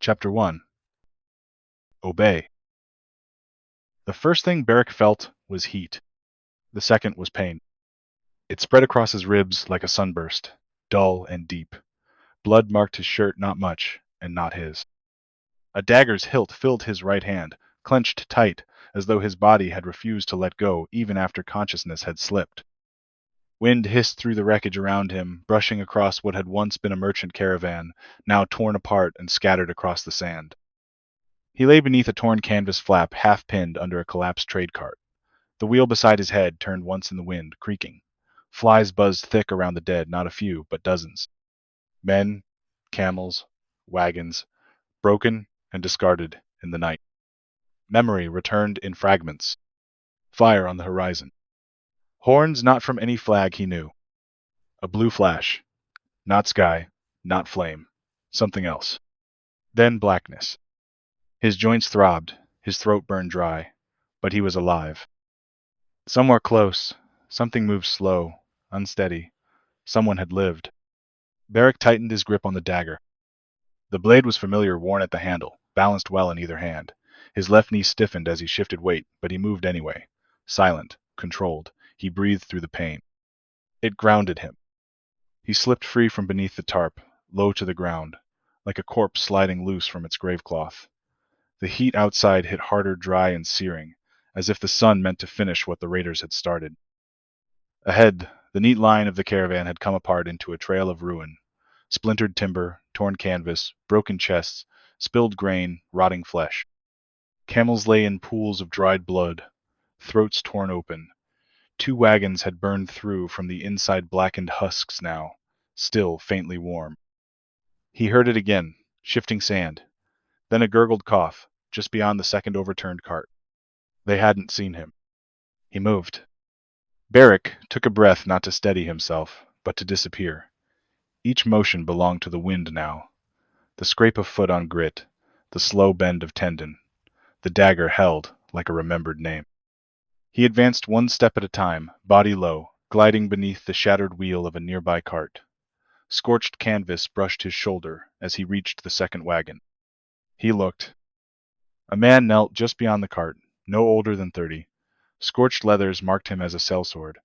Chapter 1. Obey. The first thing Beric felt was heat. The second was pain. It spread across his ribs like a sunburst, dull and deep. Blood marked his shirt not much, and not his. A dagger's hilt filled his right hand, clenched tight, as though his body had refused to let go even after consciousness had slipped. Wind hissed through the wreckage around him, brushing across what had once been a merchant caravan, now torn apart and scattered across the sand. He lay beneath a torn canvas flap half-pinned under a collapsed trade cart. The wheel beside his head turned once in the wind, creaking. Flies buzzed thick around the dead, not a few, but dozens. Men, camels, wagons, broken and discarded in the night. Memory returned in fragments. Fire on the horizon. Horns not from any flag he knew. A blue flash. Not sky, not flame. Something else. Then blackness. His joints throbbed, his throat burned dry, but he was alive. Somewhere close, something moved slow, unsteady. Someone had lived. Beric tightened his grip on the dagger. The blade was familiar, worn at the handle, balanced well in either hand. His left knee stiffened as he shifted weight, but he moved anyway. Silent, controlled, he breathed through the pain. It grounded him. He slipped free from beneath the tarp, low to the ground, like a corpse sliding loose from its gravecloth. The heat outside hit harder, dry and searing, as if the sun meant to finish what the raiders had started. Ahead, the neat line of the caravan had come apart into a trail of ruin. Splintered timber, torn canvas, broken chests, spilled grain, rotting flesh. Camels lay in pools of dried blood, throats torn open. 2 wagons had burned through from the inside, blackened husks now, still faintly warm. He heard it again, shifting sand. Then a gurgled cough, just beyond the second overturned cart. They hadn't seen him. He moved. Beric took a breath, not to steady himself, but to disappear. Each motion belonged to the wind now. The scrape of foot on grit, the slow bend of tendon. The dagger held like a remembered name. He advanced 1 step at a time, body low, gliding beneath the shattered wheel of a nearby cart. Scorched canvas brushed his shoulder as he reached the second wagon. He looked. A man knelt just beyond the cart, no older than 30. Scorched leathers marked him as a sellsword.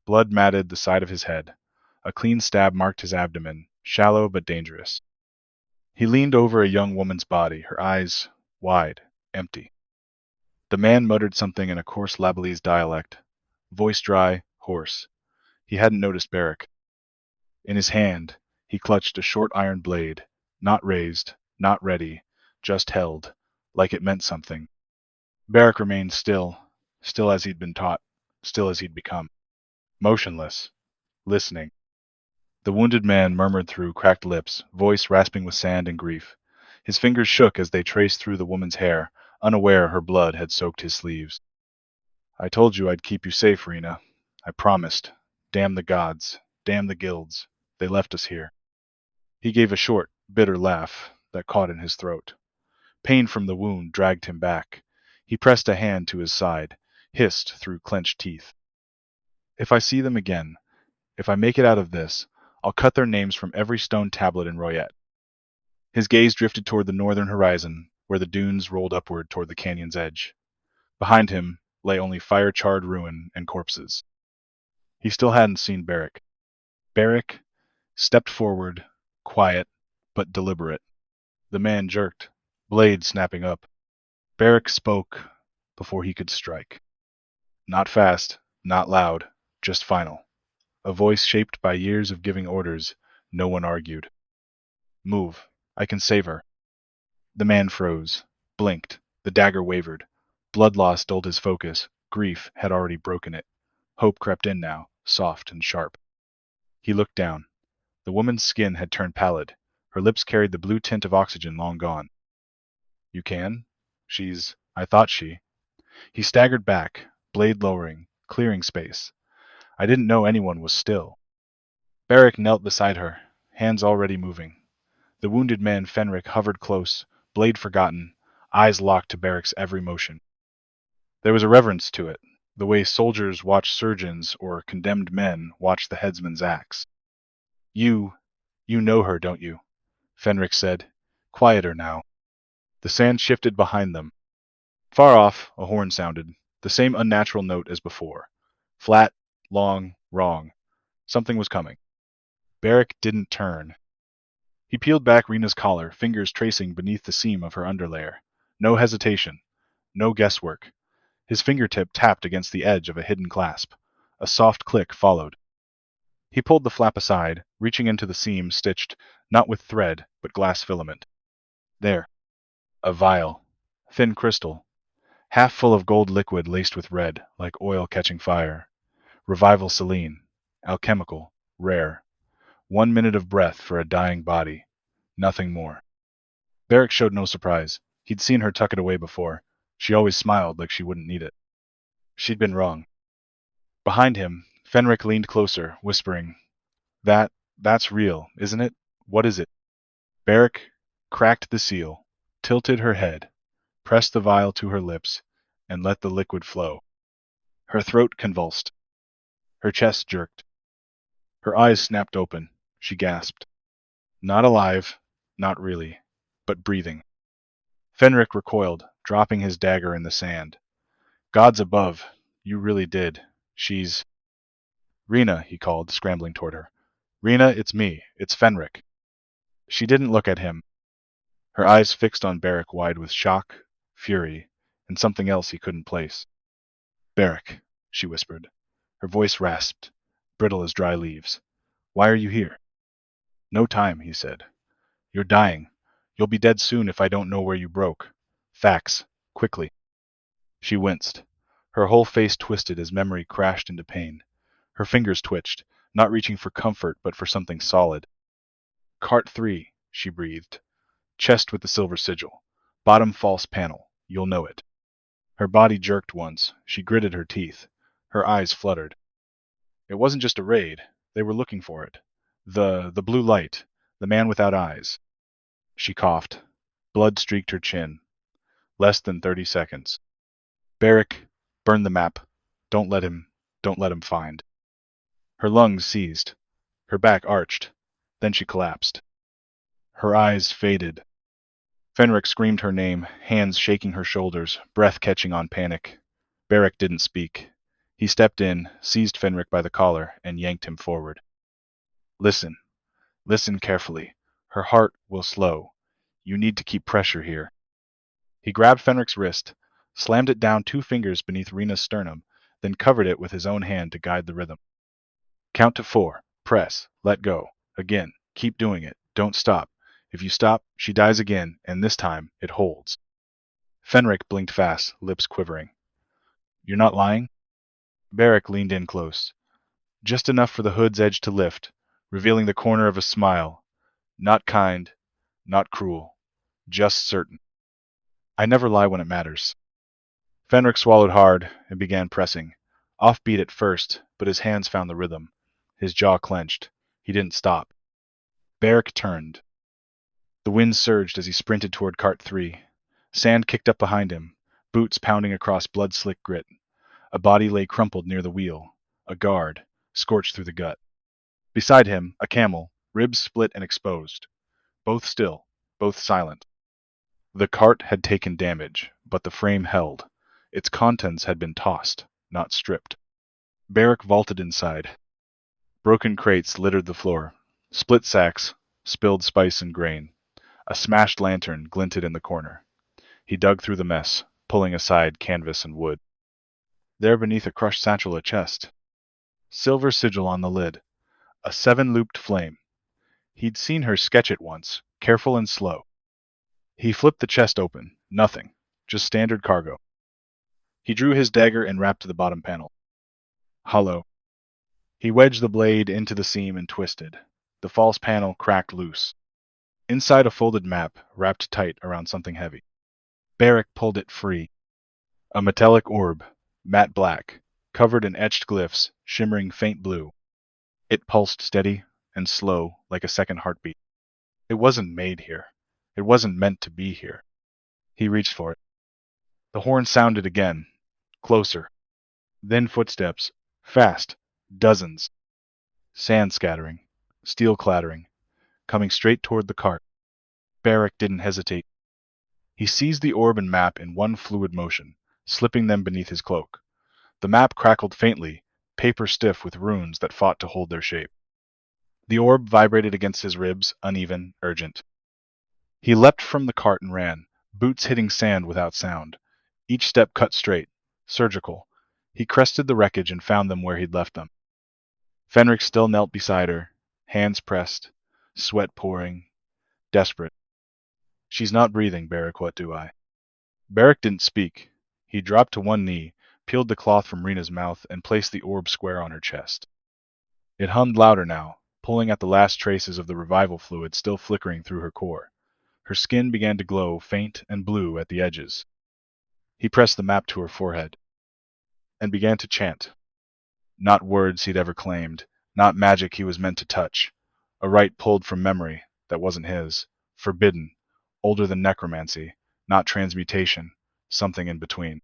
Blood matted the side of his head. A clean stab marked his abdomen, shallow but dangerous. He leaned over a young woman's body, her eyes wide, empty. The man muttered something in a coarse Labalese dialect, voice dry, hoarse. He hadn't noticed Beric. In his hand, he clutched a short iron blade, not raised, not ready, just held, like it meant something. Beric remained still, still as he'd been taught, still as he'd become. Motionless, listening. The wounded man murmured through cracked lips, voice rasping with sand and grief. His fingers shook as they traced through the woman's hair, unaware her blood had soaked his sleeves. I told you I'd keep you safe, Rena. I promised. Damn the gods. Damn the guilds. They left us here. He gave a short, bitter laugh that caught in his throat. Pain from the wound dragged him back. He pressed a hand to his side, hissed through clenched teeth. If I see them again, if I make it out of this, I'll cut their names from every stone tablet in Royette. His gaze drifted toward the northern horizon, where the dunes rolled upward toward the canyon's edge. Behind him lay only fire-charred ruin and corpses. He still hadn't seen Beric. Beric stepped forward, quiet but deliberate. The man jerked, blade snapping up. Beric spoke before he could strike. Not fast, not loud, just final. A voice shaped by years of giving orders, no one argued. Move. I can save her. The man froze, blinked. The dagger wavered. Blood loss dulled his focus. Grief had already broken it. Hope crept in now, soft and sharp. He looked down. The woman's skin had turned pallid. Her lips carried the blue tint of oxygen long gone. You can? I thought she. He staggered back, blade lowering, clearing space. I didn't know anyone was still. Beric knelt beside her, hands already moving. The wounded man Fenric hovered close, blade forgotten, eyes locked to Beric's every motion. There was a reverence to it, the way soldiers watch surgeons or condemned men watch the headsman's axe. You know her, don't you? Fenric said, quieter now. The sand shifted behind them. Far off, a horn sounded, the same unnatural note as before. Flat, long, wrong. Something was coming. Barrick didn't turn. He peeled back Rena's collar, fingers tracing beneath the seam of her underlayer. No hesitation. No guesswork. His fingertip tapped against the edge of a hidden clasp. A soft click followed. He pulled the flap aside, reaching into the seam stitched, not with thread, but glass filament. There. A vial. Thin crystal. Half full of gold liquid laced with red, like oil catching fire. Revival saline. Alchemical. Rare. 1 minute of breath for a dying body. Nothing more. Barrick showed no surprise. He'd seen her tuck it away before. She always smiled like she wouldn't need it. She'd been wrong. Behind him, Fenric leaned closer, whispering, That's real, isn't it? What is it? Barrick cracked the seal, tilted her head, pressed the vial to her lips, and let the liquid flow. Her throat convulsed. Her chest jerked. Her eyes snapped open. She gasped. Not alive, not really, but breathing. Fenric recoiled, dropping his dagger in the sand. Gods above, you really did. She's... Rena, he called, scrambling toward her. Rena, it's me. It's Fenric. She didn't look at him, her eyes fixed on Barrick wide with shock, fury, and something else he couldn't place. Barrick, she whispered. Her voice rasped, brittle as dry leaves. Why are you here? No time, he said. You're dying. You'll be dead soon if I don't know where you broke. Facts. Quickly. She winced. Her whole face twisted as memory crashed into pain. Her fingers twitched, not reaching for comfort but for something solid. Cart 3, she breathed. Chest with the silver sigil. Bottom false panel. You'll know it. Her body jerked once. She gritted her teeth. Her eyes fluttered. It wasn't just a raid. They were looking for it. The blue light. The man without eyes. She coughed. Blood streaked her chin. Less than 30 seconds. Barrick, burn the map. Don't let him find. Her lungs seized. Her back arched. Then she collapsed. Her eyes faded. Fenric screamed her name, hands shaking her shoulders, breath catching on panic. Barrick didn't speak. He stepped in, seized Fenric by the collar, and yanked him forward. Listen. Listen carefully. Her heart will slow. You need to keep pressure here. He grabbed Fenric's wrist, slammed it down 2 fingers beneath Rena's sternum, then covered it with his own hand to guide the rhythm. Count to 4. Press. Let go. Again. Keep doing it. Don't stop. If you stop, she dies again, and this time, it holds. Fenric blinked fast, lips quivering. You're not lying? Barrick leaned in close. Just enough for the hood's edge to lift, revealing the corner of a smile. Not kind, not cruel, just certain. I never lie when it matters. Fenric swallowed hard and began pressing. Offbeat at first, but his hands found the rhythm. His jaw clenched. He didn't stop. Barrick turned. The wind surged as he sprinted toward Cart 3. Sand kicked up behind him, boots pounding across blood-slick grit. A body lay crumpled near the wheel. A guard, scorched through the gut. Beside him, a camel, ribs split and exposed. Both still, both silent. The cart had taken damage, but the frame held. Its contents had been tossed, not stripped. Barrick vaulted inside. Broken crates littered the floor. Split sacks, spilled spice and grain. A smashed lantern glinted in the corner. He dug through the mess, pulling aside canvas and wood. There beneath a crushed satchel a chest. Silver sigil on the lid. A 7-looped flame. He'd seen her sketch it once, careful and slow. He flipped the chest open. Nothing. Just standard cargo. He drew his dagger and rapped to the bottom panel. Hollow. He wedged the blade into the seam and twisted. The false panel cracked loose. Inside a folded map, wrapped tight around something heavy. Barrick pulled it free. A metallic orb, matte black, covered in etched glyphs, shimmering faint blue. It pulsed steady and slow, like a second heartbeat. It wasn't made here. It wasn't meant to be here. He reached for it. The horn sounded again. Closer. Then footsteps. Fast. Dozens. Sand scattering. Steel clattering. Coming straight toward the cart. Barrick didn't hesitate. He seized the orb and map in one fluid motion, slipping them beneath his cloak. The map crackled faintly, paper stiff with runes that fought to hold their shape. The orb vibrated against his ribs, uneven, urgent. He leapt from the cart and ran, boots hitting sand without sound. Each step cut straight, surgical. He crested the wreckage and found them where he'd left them. Fenric still knelt beside her, hands pressed, sweat pouring, desperate. She's not breathing, Beric, what do I? Beric didn't speak. He dropped to one knee, peeled the cloth from Rena's mouth, and placed the orb square on her chest. It hummed louder now, pulling at the last traces of the revival fluid still flickering through her core. Her skin began to glow faint and blue at the edges. He pressed the map to her forehead and began to chant. Not words he'd ever claimed, not magic he was meant to touch. A rite pulled from memory that wasn't his, forbidden, older than necromancy, not transmutation, something in between.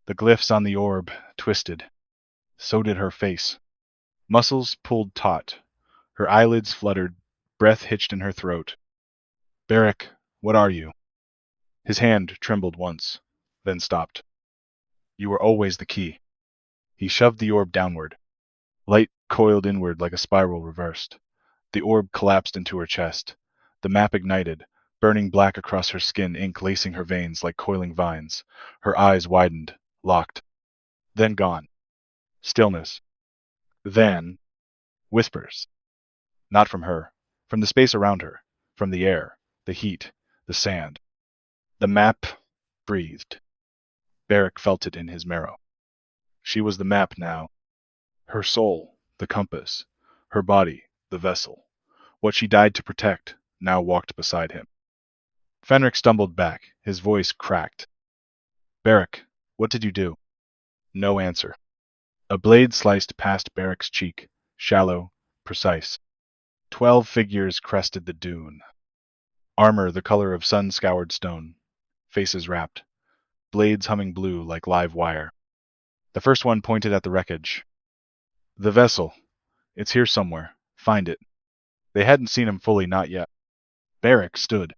The glyphs on the orb twisted. So did her face. Muscles pulled taut. Her eyelids fluttered, breath hitched in her throat. Beric, what are you? His hand trembled once, then stopped. You were always the key. He shoved the orb downward. Light coiled inward like a spiral reversed. The orb collapsed into her chest. The map ignited, burning black across her skin, ink lacing her veins like coiling vines. Her eyes widened, locked. Then gone. Stillness. Then whispers. Not from her. From the space around her. From the air. The heat. The sand. The map breathed. Beric felt it in his marrow. She was the map now. Her soul, the compass. Her body, the vessel. What she died to protect, now walked beside him. Fenric stumbled back, his voice cracked. Beric, what did you do? No answer. A blade sliced past Beric's cheek, shallow, precise. 12 figures crested the dune. Armor the color of sun-scoured stone. Faces wrapped. Blades humming blue like live wire. The first one pointed at the wreckage. The vessel. It's here somewhere. Find it. They hadn't seen him fully, not yet. Beric stood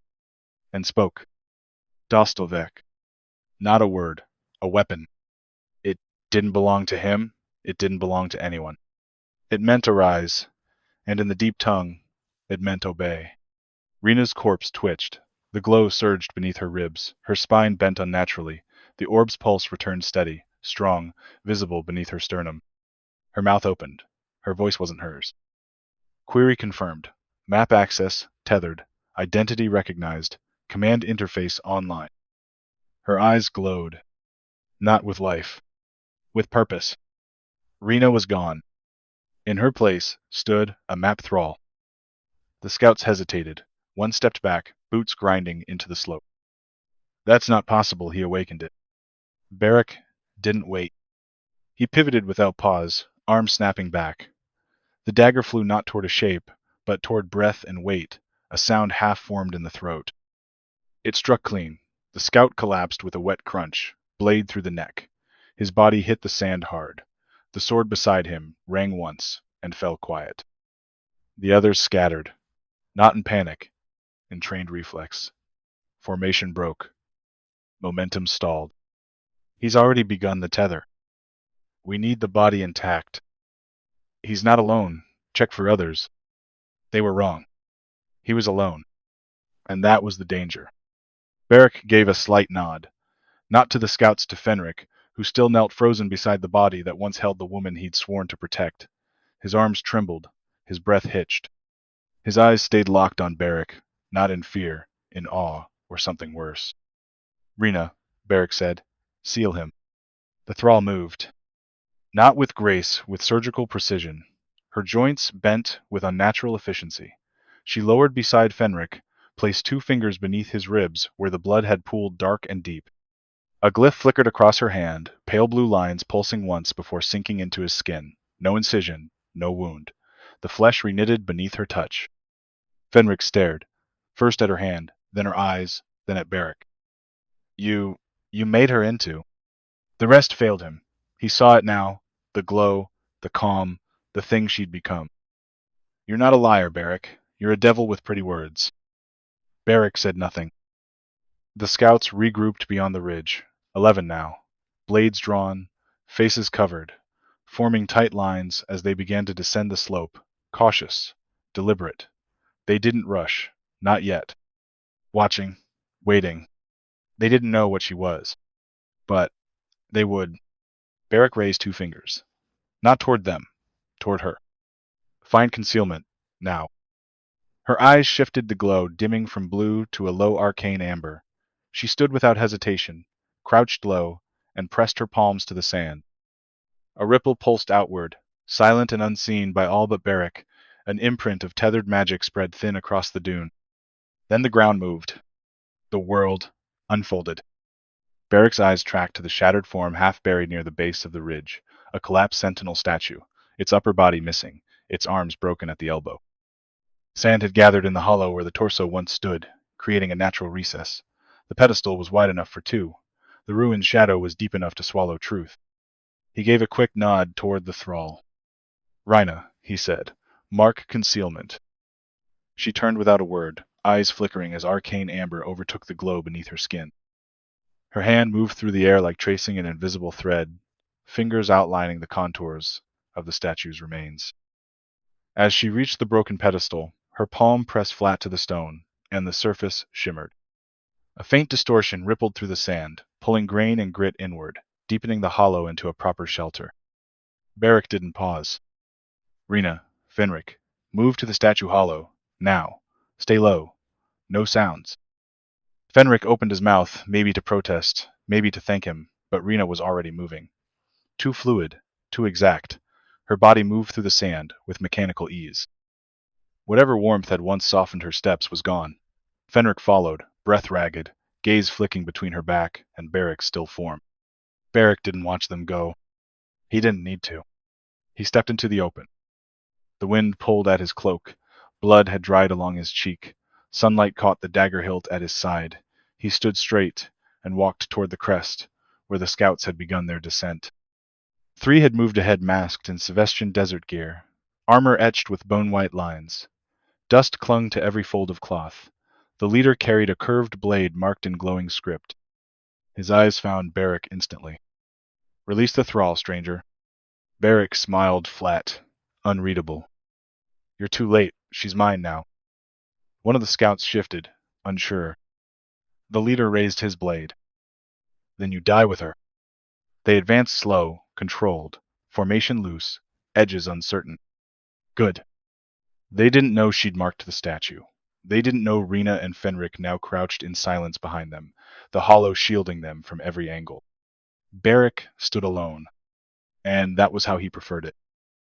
and spoke. Dostalvek. Not a word. A weapon. It didn't belong to him. It didn't belong to anyone. It meant arise, and in the deep tongue, it meant obey. Rena's corpse twitched. The glow surged beneath her ribs. Her spine bent unnaturally. The orb's pulse returned steady, strong, visible beneath her sternum. Her mouth opened. Her voice wasn't hers. Query confirmed. Map access tethered. Identity recognized. Command interface online. Her eyes glowed. Not with life. With purpose. Rena was gone. In her place stood a map thrall. The scouts hesitated. One stepped back, boots grinding into the slope. That's not possible, he awakened it. Beric didn't wait. He pivoted without pause, arm snapping back. The dagger flew not toward a shape, but toward breath and weight, a sound half formed in the throat. It struck clean. The scout collapsed with a wet crunch, blade through the neck. His body hit the sand hard. The sword beside him rang once and fell quiet. The others scattered, not in panic, in trained reflex. Formation broke. Momentum stalled. He's already begun the tether. We need the body intact. He's not alone. Check for others. They were wrong. He was alone. And that was the danger. Beric gave a slight nod. Not to the scouts, to Fenric, who still knelt frozen beside the body that once held the woman he'd sworn to protect. His arms trembled. His breath hitched. His eyes stayed locked on Beric, not in fear, in awe, or something worse. Rena, Beric said, seal him. The thrall moved. Not with grace, with surgical precision. Her joints bent with unnatural efficiency. She lowered beside Fenric, placed 2 fingers beneath his ribs where the blood had pooled dark and deep. A glyph flickered across her hand, pale blue lines pulsing once before sinking into his skin. No incision, no wound. The flesh reknitted beneath her touch. Fenric stared, first at her hand, then her eyes, then at Beric. You made her into. The rest failed him. He saw it now, the glow, the calm, the thing she'd become. You're not a liar, Beric. You're a devil with pretty words. Beric said nothing. The scouts regrouped beyond the ridge, 11 now, blades drawn, faces covered, forming tight lines as they began to descend the slope, cautious, deliberate. They didn't rush, not yet. Watching, waiting. They didn't know what she was, but they would. Barrick raised 2 fingers. Not toward them, toward her. Find concealment, now. Her eyes shifted the glow, dimming from blue to a low arcane amber. She stood without hesitation, crouched low, and pressed her palms to the sand. A ripple pulsed outward, silent and unseen by all but Barrick. An imprint of tethered magic spread thin across the dune. Then the ground moved. The world unfolded. Barrick's eyes tracked to the shattered form half buried near the base of the ridge, a collapsed sentinel statue, its upper body missing, its arms broken at the elbow. Sand had gathered in the hollow where the torso once stood, creating a natural recess. The pedestal was wide enough for 2. The ruined shadow was deep enough to swallow truth. He gave a quick nod toward the thrall. Rhina, he said, mark concealment. She turned without a word, eyes flickering as arcane amber overtook the glow beneath her skin. Her hand moved through the air like tracing an invisible thread, fingers outlining the contours of the statue's remains. As she reached the broken pedestal, her palm pressed flat to the stone, and the surface shimmered. A faint distortion rippled through the sand, pulling grain and grit inward, deepening the hollow into a proper shelter. Barrick didn't pause. Rena, Fenric, move to the statue hollow, now. Stay low. No sounds. Fenric opened his mouth, maybe to protest, maybe to thank him, but Rena was already moving. Too fluid, too exact. Her body moved through the sand with mechanical ease. Whatever warmth had once softened her steps was gone. Fenric followed, breath ragged, gaze flicking between her back and Barrick's still form. Barrick didn't watch them go. He didn't need to. He stepped into the open. The wind pulled at his cloak. Blood had dried along his cheek. Sunlight caught the dagger hilt at his side. He stood straight and walked toward the crest, where the scouts had begun their descent. 3 had moved ahead masked in Sevestian desert gear, armor etched with bone-white lines. Dust clung to every fold of cloth. The leader carried a curved blade marked in glowing script. His eyes found Barrick instantly. Release the thrall, stranger. Barrick smiled flat, unreadable. You're too late. She's mine now. One of the scouts shifted, unsure. The leader raised his blade. Then you die with her. They advanced slow, controlled, formation loose, edges uncertain. Good. They didn't know she'd marked the statue. They didn't know Rena and Fenric now crouched in silence behind them, the hollow shielding them from every angle. Barrick stood alone, and that was how he preferred it.